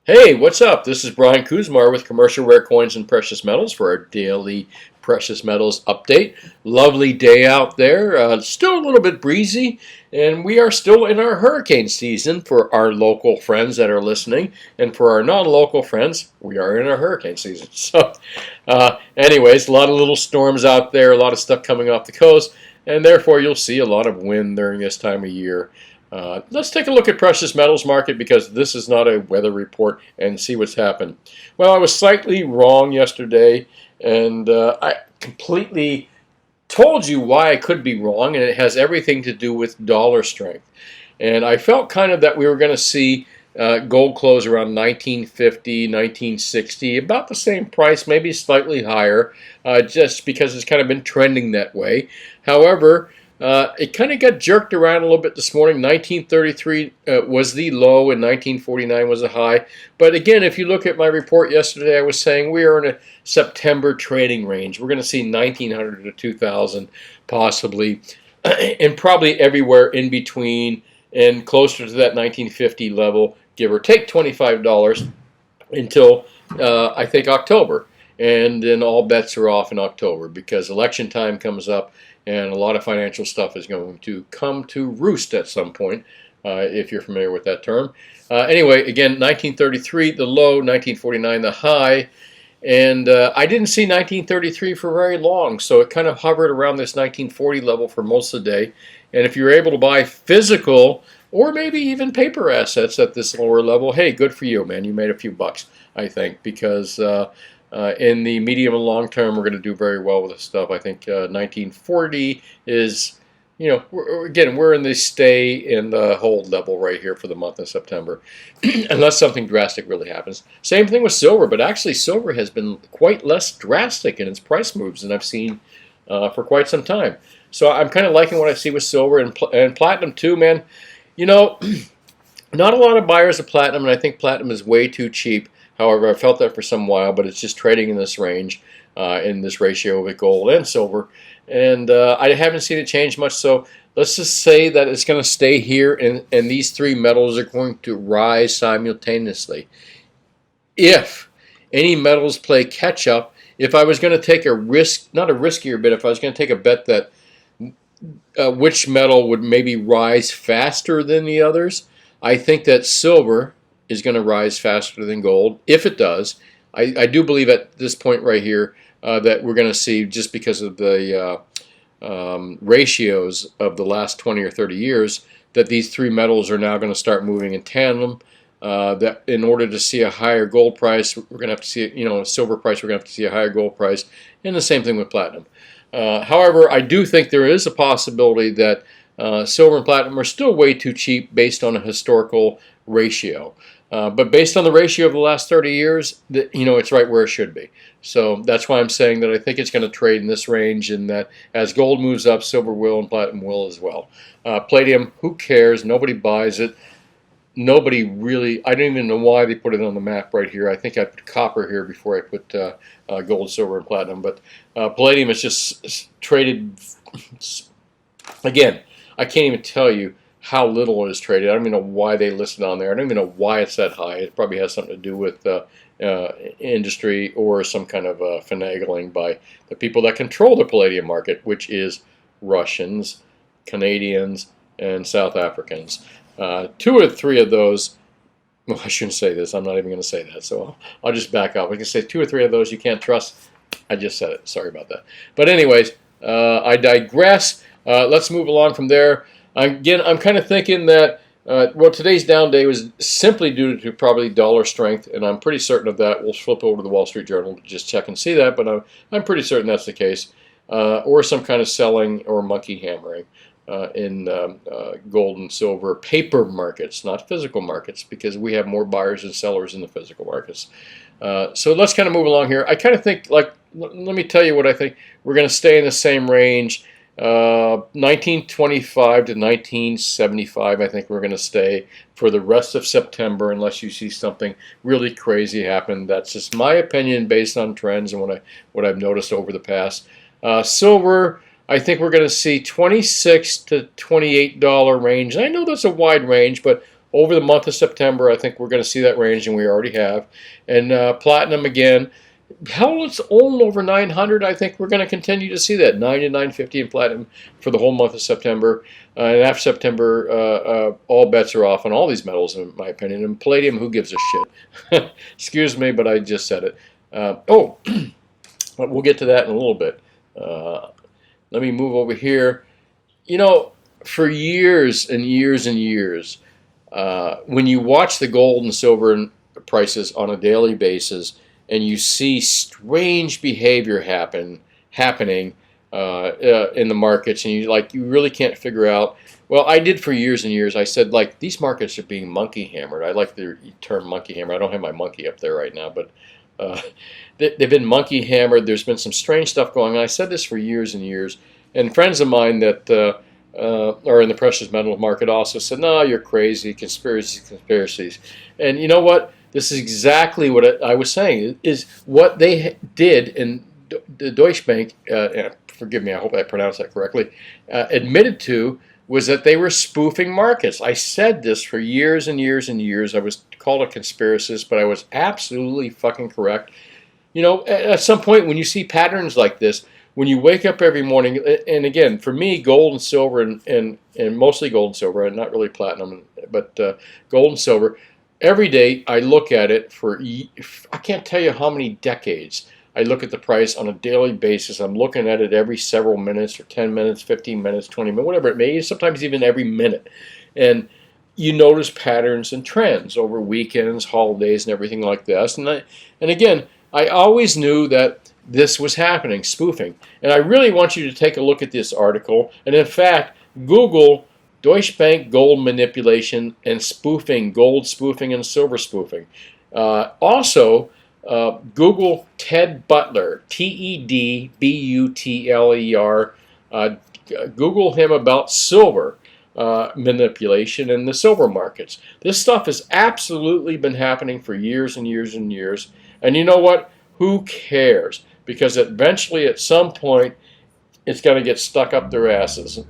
Hey, what's up? This is Brian Kuzmar with Commercial Rare Coins and Precious Metals for our daily precious metals update. Lovely day out there. Still a little bit breezy, and we are still in our hurricane season for our local friends that are listening. And for our non-local friends, we are in our hurricane season. Anyways, a lot of little storms out there, a lot of stuff coming off the coast, and therefore you'll see a lot of wind during this time of year. Let's take a look at precious metals market because this is not a weather report and see what's happened. Well, I was slightly wrong yesterday, and I completely told you why I could be wrong, and it has everything to do with dollar strength. And I felt kind of that we were going to see gold close around 1950, 1960, about the same price, maybe slightly higher, just because it's kind of been trending that way. However, it kind of got jerked around a little bit this morning. 1933 was the low and 1949 was the high. But again, if you look at my report yesterday, I was saying we are in a September trading range. We're going to see 1900 to 2000 possibly, and probably everywhere in between and closer to that 1950 level, give or take $25 until I think October. And then all bets are off in October because election time comes up and a lot of financial stuff is going to come to roost at some point, if you're familiar with that term. Anyway, again, 1933 the low, 1949 the high, and I didn't see 1933 for very long, so it kind of hovered around this 1940 level for most of the day. And if you're able to buy physical or maybe even paper assets at this lower level, hey, good for you, man. You made a few bucks, I think, because in the medium and long term, we're going to do very well with this stuff. I think 1940 is, we're in the stay and the hold level right here for the month of September, unless something drastic really happens. Same thing with silver, but actually silver has been quite less drastic in its price moves than I've seen for quite some time. So I'm kind of liking what I see with silver and platinum too, man. Not a lot of buyers of platinum, and I think platinum is way too cheap. However, I felt that for some while, but it's just trading in this range, in this ratio with gold and silver. And I haven't seen it change much, so let's just say that it's going to stay here, and these three metals are going to rise simultaneously. If any metals play catch-up, if I was going to take a risk, not a riskier bet, if I was going to take a bet that which metal would maybe rise faster than the others, I think that silver is going to rise faster than gold. If it does, I do believe at this point right here that we're going to see, just because of the ratios of the last 20 or 30 years, that these three metals are now going to start moving in tandem. That in order to see a higher gold price, we're going to have to see, silver price, we're going to have to see a higher gold price, and the same thing with platinum. However, I do think there is a possibility that silver and platinum are still way too cheap based on a historical ratio. But based on the ratio of the last 30 years, it's right where it should be. So that's why I'm saying that I think it's going to trade in this range, and that as gold moves up, silver will and platinum will as well. Palladium, who cares? Nobody buys it. Nobody really, I don't even know why they put it on the map right here. I think I put copper here before I put gold, silver, and platinum. But palladium is just traded, again, I can't even tell you how little it is traded. I don't even know why they listed on there. I don't even know why it's that high. It probably has something to do with industry or some kind of finagling by the people that control the palladium market, which is Russians, Canadians, and South Africans. Two or three of those, well, I shouldn't say this. I'm not even going to say that, so I'll just back up. I can say two or three of those you can't trust. I just said it. Sorry about that. But anyways, I digress. Let's move along from there. Again, I'm kind of thinking that, today's down day was simply due to probably dollar strength, and I'm pretty certain of that. We'll flip over to the Wall Street Journal to just check and see that, but I'm pretty certain that's the case. Or some kind of selling or monkey hammering in gold and silver paper markets, not physical markets, because we have more buyers and sellers in the physical markets. So let's kind of move along here. I kind of think, let me tell you what I think. We're going to stay in the same range. 1925 to 1975, I think we're going to stay for the rest of September, unless you see something really crazy happen. That's just my opinion based on trends and what I've noticed over the past. Silver, I think we're going to see $26 to $28 range. I know that's a wide range, but over the month of September, I think we're going to see that range, and we already have. And platinum again, hell, it's all over 900. I think we're going to continue to see that 9 to 950 in platinum for the whole month of September. And after September, all bets are off on all these metals, in my opinion. And palladium, who gives a shit? Excuse me, but I just said it. Oh, we'll get to that in a little bit. Let me move over here. You know, for years and years and years, when you watch the gold and silver prices on a daily basis, and you see strange behavior happening in the markets, and you really can't figure out. Well, I did for years and years. I said, like, these markets are being monkey hammered. I like the term monkey hammer. I don't have my monkey up there right now, but they've been monkey hammered. There's been some strange stuff going on. I said this for years and years, and friends of mine that are in the precious metal market also said, "No, you're crazy. Conspiracies." And you know what? This is exactly what I was saying. Is what they did in the Deutsche Bank. Forgive me. I hope I pronounced that correctly. Admitted to was that they were spoofing markets. I said this for years and years and years. I was called a conspiracist, but I was absolutely fucking correct. You know, at some point when you see patterns like this, when you wake up every morning, and again, for me, gold and silver, and mostly gold and silver, and not really platinum, but gold and silver, every day I look at it for, I can't tell you how many decades. I look at the price on a daily basis. I'm looking at it every several minutes, or 10 minutes, 15 minutes, 20 minutes, whatever it may be, sometimes even every minute. And you notice patterns and trends over weekends, holidays, and everything like this. And again, I always knew that this was happening, spoofing. And I really want you to take a look at this article. And in fact, Google Deutsche Bank gold manipulation and spoofing, gold spoofing and silver spoofing. Also, Google Ted Butler, Tedbutler. Google him about silver manipulation in the silver markets. This stuff has absolutely been happening for years and years and years. And you know what? Who cares? Because eventually, at some point, it's going to get stuck up their asses.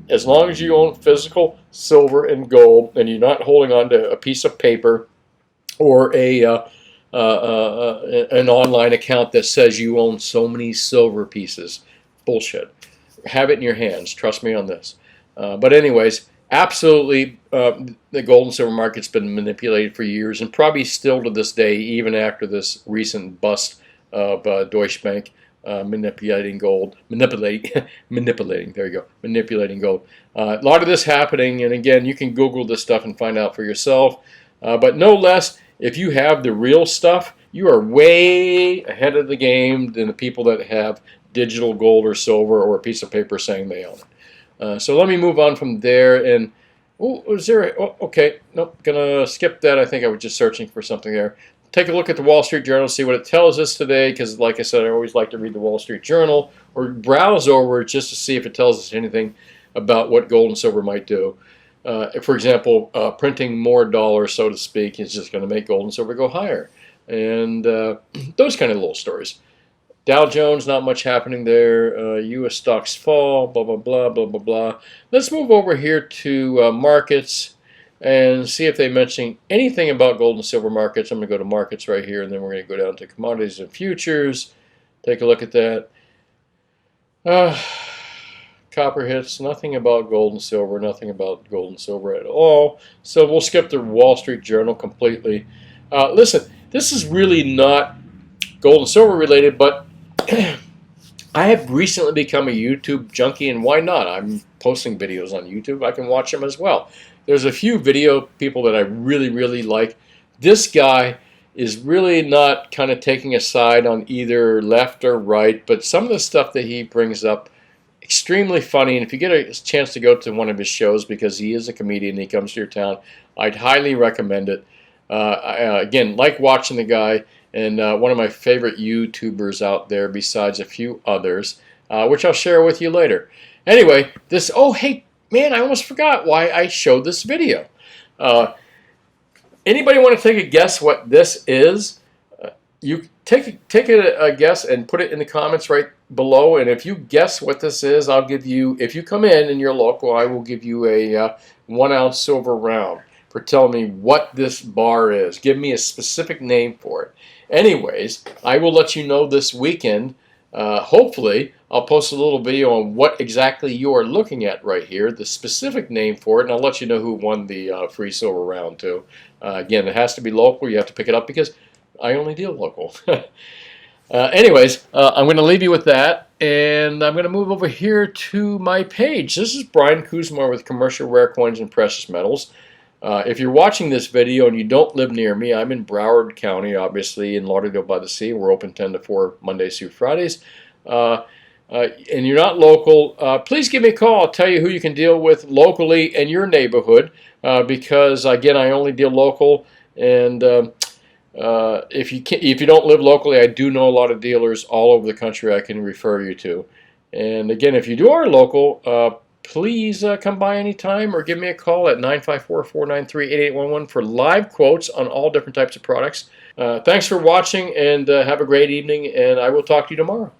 As long as you own physical silver and gold, and you're not holding on to a piece of paper or an online account that says you own so many silver pieces, bullshit. Have it in your hands. Trust me on this. But anyways, absolutely, the gold and silver market's been manipulated for years, and probably still to this day, even after this recent bust of Deutsche Bank manipulating gold, manipulating. There you go, manipulating gold. A lot of this happening, and again, you can Google this stuff and find out for yourself. But no less, if you have the real stuff, you are way ahead of the game than the people that have digital gold or silver or a piece of paper saying they own it. So let me move on from there. And okay, nope, gonna skip that. I think I was just searching for something there. Take a look at the Wall Street Journal, see what it tells us today, because like I said, I always like to read the Wall Street Journal or browse over it just to see if it tells us anything about what gold and silver might do. For example, printing more dollars, so to speak, is just going to make gold and silver go higher. And those kind of little stories. Dow Jones, not much happening there. U.S. stocks fall, blah, blah, blah, blah, blah, blah. Let's move over here to markets and see if they mention anything about gold and silver markets. I'm going to go to markets right here, and then we're going to go down to commodities and futures. Take a look at that. Copper hits, nothing about gold and silver, nothing about gold and silver at all. So we'll skip the Wall Street Journal completely. Listen, this is really not gold and silver related, but I have recently become a YouTube junkie, and why not? I'm posting videos on YouTube. I can watch them as well. There's a few video people that I really, really like. This guy is really not kind of taking a side on either left or right, but some of the stuff that he brings up, extremely funny. And if you get a chance to go to one of his shows, because he is a comedian, he comes to your town, I'd highly recommend it. Again, like watching the guy, and one of my favorite YouTubers out there besides a few others, which I'll share with you later. Anyway, oh, hey, man, I almost forgot why I showed this video. Anybody want to take a guess what this is? You take a guess and put it in the comments right below. And if you guess what this is, I'll give you, if you come in and you're local, I will give you a 1 ounce silver round for telling me what this bar is. Give me a specific name for it. Anyways, I will let you know this weekend. Hopefully, I'll post a little video on what exactly you are looking at right here, the specific name for it, and I'll let you know who won the free silver round too. Again, it has to be local. You have to pick it up because I only deal local. Anyways, I'm going to leave you with that, and I'm going to move over here to my page. This is Brian Kuzmar with Commercial Rare Coins and Precious Metals. If you're watching this video and you don't live near me, I'm in Broward County, obviously, in Lauderdale by the Sea. We're open 10 to 4 Mondays through Fridays. And you're not local, please give me a call. I'll tell you who you can deal with locally in your neighborhood because, again, I only deal local. And if you don't live locally, I do know a lot of dealers all over the country I can refer you to. And, again, if you are local, please come by anytime or give me a call at 954-493-8811 for live quotes on all different types of products. Thanks for watching, and have a great evening, and I will talk to you tomorrow.